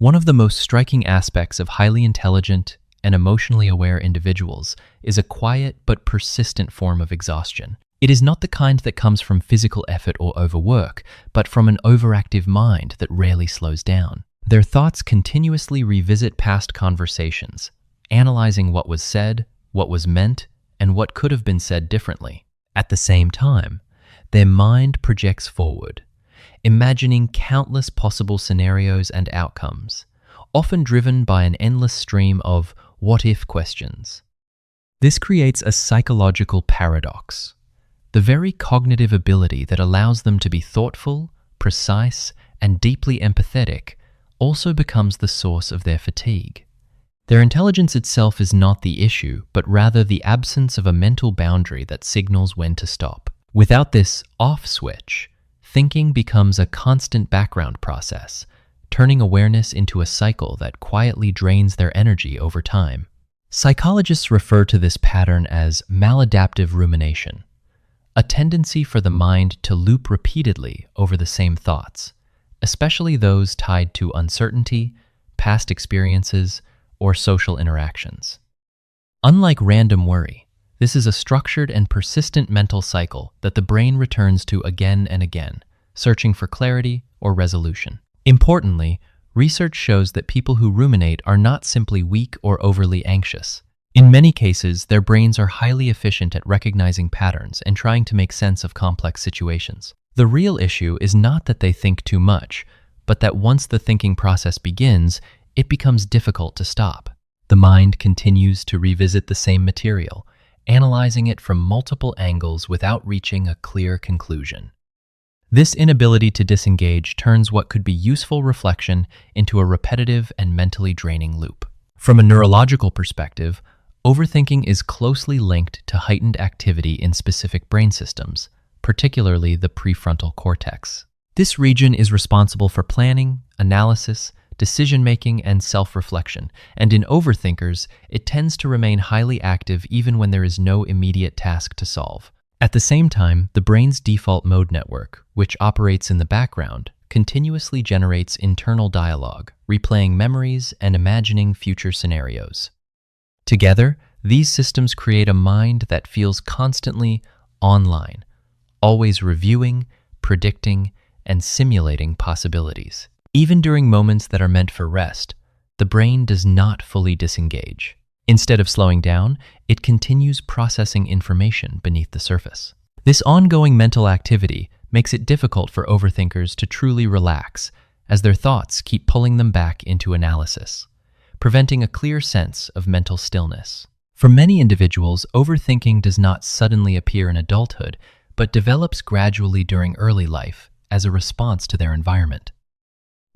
One of the most striking aspects of highly intelligent and emotionally aware individuals is a quiet but persistent form of exhaustion. It is not the kind that comes from physical effort or overwork, but from an overactive mind that rarely slows down. Their thoughts continuously revisit past conversations, analyzing what was said, what was meant, and what could have been said differently. At the same time, their mind projects forward, imagining countless possible scenarios and outcomes, often driven by an endless stream of what-if questions. This creates a psychological paradox. The very cognitive ability that allows them to be thoughtful, precise, and deeply empathetic also becomes the source of their fatigue. Their intelligence itself is not the issue, but rather the absence of a mental boundary that signals when to stop. Without this off switch, thinking becomes a constant background process, turning awareness into a cycle that quietly drains their energy over time. Psychologists refer to this pattern as maladaptive rumination, a tendency for the mind to loop repeatedly over the same thoughts, especially those tied to uncertainty, past experiences, or social interactions. Unlike random worry, this is a structured and persistent mental cycle that the brain returns to again and again, searching for clarity or resolution. Importantly, research shows that people who ruminate are not simply weak or overly anxious. In many cases, their brains are highly efficient at recognizing patterns and trying to make sense of complex situations. The real issue is not that they think too much, but that once the thinking process begins, it becomes difficult to stop. The mind continues to revisit the same material, analyzing it from multiple angles without reaching a clear conclusion. This inability to disengage turns what could be useful reflection into a repetitive and mentally draining loop. From a neurological perspective, overthinking is closely linked to heightened activity in specific brain systems, particularly the prefrontal cortex. This region is responsible for planning, analysis, decision-making, and self-reflection, and in overthinkers, it tends to remain highly active even when there is no immediate task to solve. At the same time, the brain's default mode network, which operates in the background, continuously generates internal dialogue, replaying memories and imagining future scenarios. Together, these systems create a mind that feels constantly online, always reviewing, predicting, and simulating possibilities. Even during moments that are meant for rest, the brain does not fully disengage. Instead of slowing down, it continues processing information beneath the surface. This ongoing mental activity makes it difficult for overthinkers to truly relax, as their thoughts keep pulling them back into analysis, preventing a clear sense of mental stillness. For many individuals, overthinking does not suddenly appear in adulthood, but develops gradually during early life as a response to their environment.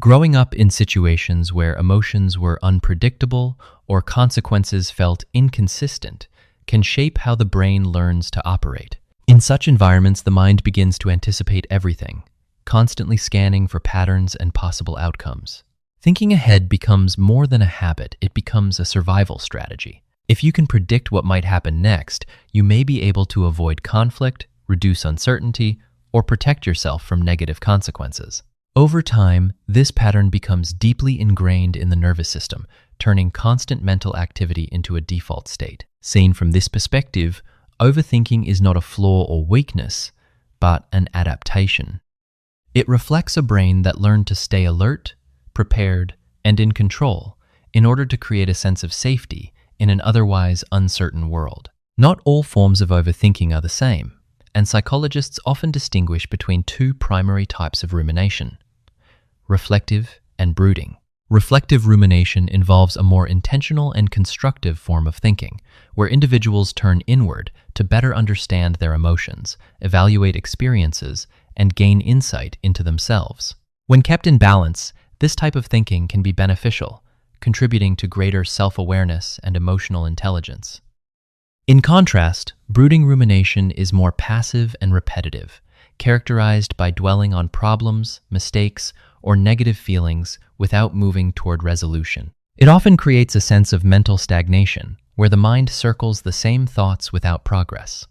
Growing up in situations where emotions were unpredictable or consequences felt inconsistent can shape how the brain learns to operate. In such environments, the mind begins to anticipate everything, constantly scanning for patterns and possible outcomes. Thinking ahead becomes more than a habit, it becomes a survival strategy. If you can predict what might happen next, you may be able to avoid conflict, reduce uncertainty, or protect yourself from negative consequences. Over time, this pattern becomes deeply ingrained in the nervous system, turning constant mental activity into a default state. Seen from this perspective, overthinking is not a flaw or weakness, but an adaptation. It reflects a brain that learned to stay alert, prepared, and in control in order to create a sense of safety in an otherwise uncertain world. Not all forms of overthinking are the same, and psychologists often distinguish between two primary types of rumination: reflective and brooding. Reflective rumination involves a more intentional and constructive form of thinking, where individuals turn inward to better understand their emotions, evaluate experiences, and gain insight into themselves. When kept in balance, this type of thinking can be beneficial, contributing to greater self-awareness and emotional intelligence. In contrast, brooding rumination is more passive and repetitive, characterized by dwelling on problems, mistakes, or negative feelings without moving toward resolution. It often creates a sense of mental stagnation, where the mind circles the same thoughts without progress.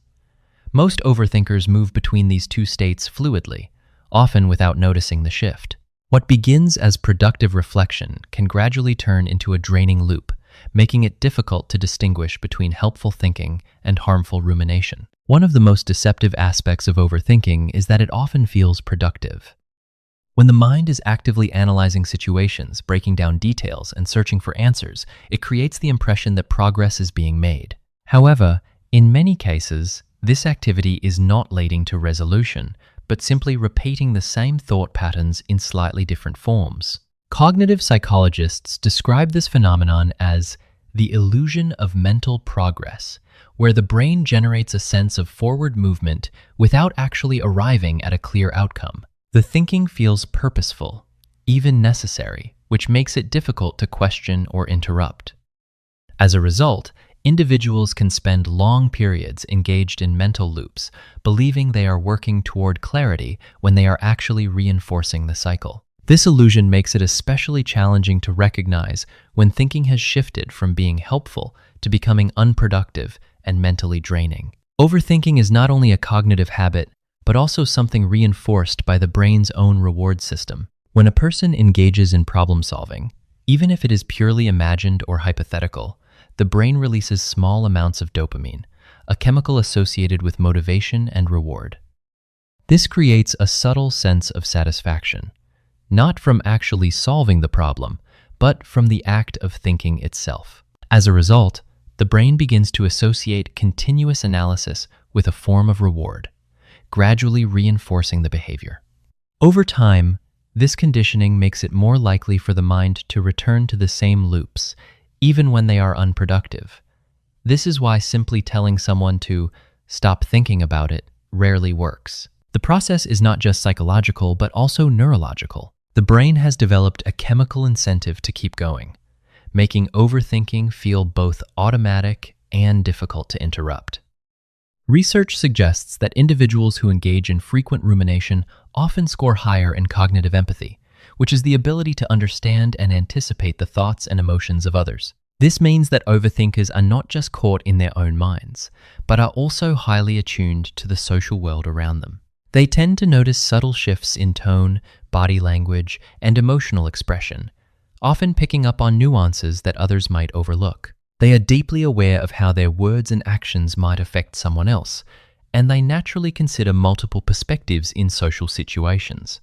Most overthinkers move between these two states fluidly, often without noticing the shift. What begins as productive reflection can gradually turn into a draining loop, making it difficult to distinguish between helpful thinking and harmful rumination. One of the most deceptive aspects of overthinking is that it often feels productive. When the mind is actively analyzing situations, breaking down details, and searching for answers, it creates the impression that progress is being made. However, in many cases, this activity is not leading to resolution, but simply repeating the same thought patterns in slightly different forms. Cognitive psychologists describe this phenomenon as the illusion of mental progress, where the brain generates a sense of forward movement without actually arriving at a clear outcome. The thinking feels purposeful, even necessary, which makes it difficult to question or interrupt. As a result, individuals can spend long periods engaged in mental loops, believing they are working toward clarity when they are actually reinforcing the cycle. This illusion makes it especially challenging to recognize when thinking has shifted from being helpful to becoming unproductive and mentally draining. Overthinking is not only a cognitive habit, but also something reinforced by the brain's own reward system. When a person engages in problem solving, even if it is purely imagined or hypothetical, the brain releases small amounts of dopamine, a chemical associated with motivation and reward. This creates a subtle sense of satisfaction, not from actually solving the problem, but from the act of thinking itself. As a result, the brain begins to associate continuous analysis with a form of reward, gradually reinforcing the behavior. Over time, this conditioning makes it more likely for the mind to return to the same loops, even when they are unproductive. This is why simply telling someone to stop thinking about it rarely works. The process is not just psychological, but also neurological. The brain has developed a chemical incentive to keep going, making overthinking feel both automatic and difficult to interrupt. Research suggests that individuals who engage in frequent rumination often score higher in cognitive empathy, which is the ability to understand and anticipate the thoughts and emotions of others. This means that overthinkers are not just caught in their own minds, but are also highly attuned to the social world around them. They tend to notice subtle shifts in tone, body language, and emotional expression, often picking up on nuances that others might overlook. They are deeply aware of how their words and actions might affect someone else, and they naturally consider multiple perspectives in social situations.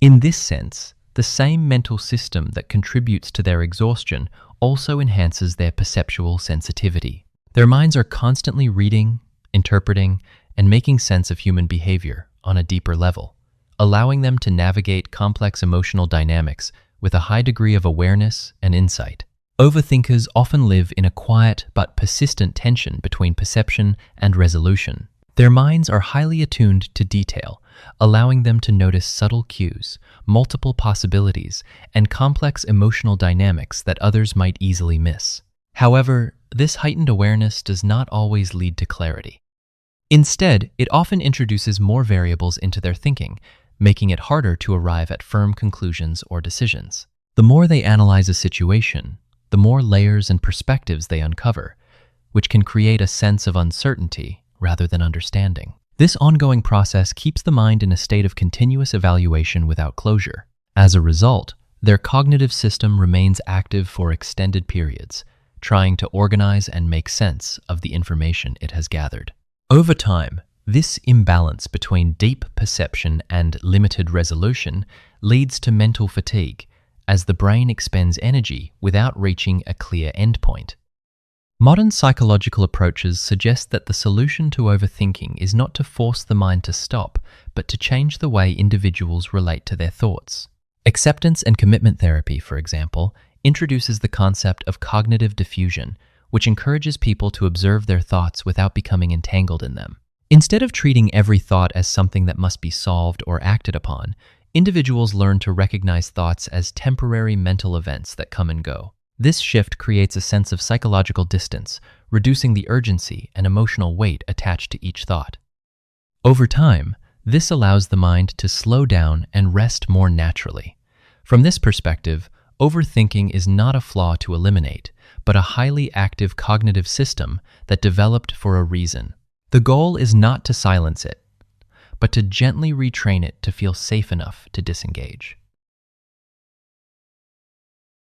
In this sense, the same mental system that contributes to their exhaustion also enhances their perceptual sensitivity. Their minds are constantly reading, interpreting, and making sense of human behavior on a deeper level, allowing them to navigate complex emotional dynamics with a high degree of awareness and insight. Overthinkers often live in a quiet but persistent tension between perception and resolution. Their minds are highly attuned to detail, allowing them to notice subtle cues, multiple possibilities, and complex emotional dynamics that others might easily miss. However, this heightened awareness does not always lead to clarity. Instead, it often introduces more variables into their thinking, making it harder to arrive at firm conclusions or decisions. The more they analyze a situation, the more layers and perspectives they uncover, which can create a sense of uncertainty rather than understanding. This ongoing process keeps the mind in a state of continuous evaluation without closure. As a result, their cognitive system remains active for extended periods, trying to organize and make sense of the information it has gathered. Over time, this imbalance between deep perception and limited resolution leads to mental fatigue, as the brain expends energy without reaching a clear endpoint. Modern psychological approaches suggest that the solution to overthinking is not to force the mind to stop, but to change the way individuals relate to their thoughts. Acceptance and commitment therapy, for example, introduces the concept of cognitive diffusion, which encourages people to observe their thoughts without becoming entangled in them. Instead of treating every thought as something that must be solved or acted upon, individuals learn to recognize thoughts as temporary mental events that come and go. This shift creates a sense of psychological distance, reducing the urgency and emotional weight attached to each thought. Over time, this allows the mind to slow down and rest more naturally. From this perspective, overthinking is not a flaw to eliminate, but a highly active cognitive system that developed for a reason. The goal is not to silence it, but to gently retrain it to feel safe enough to disengage.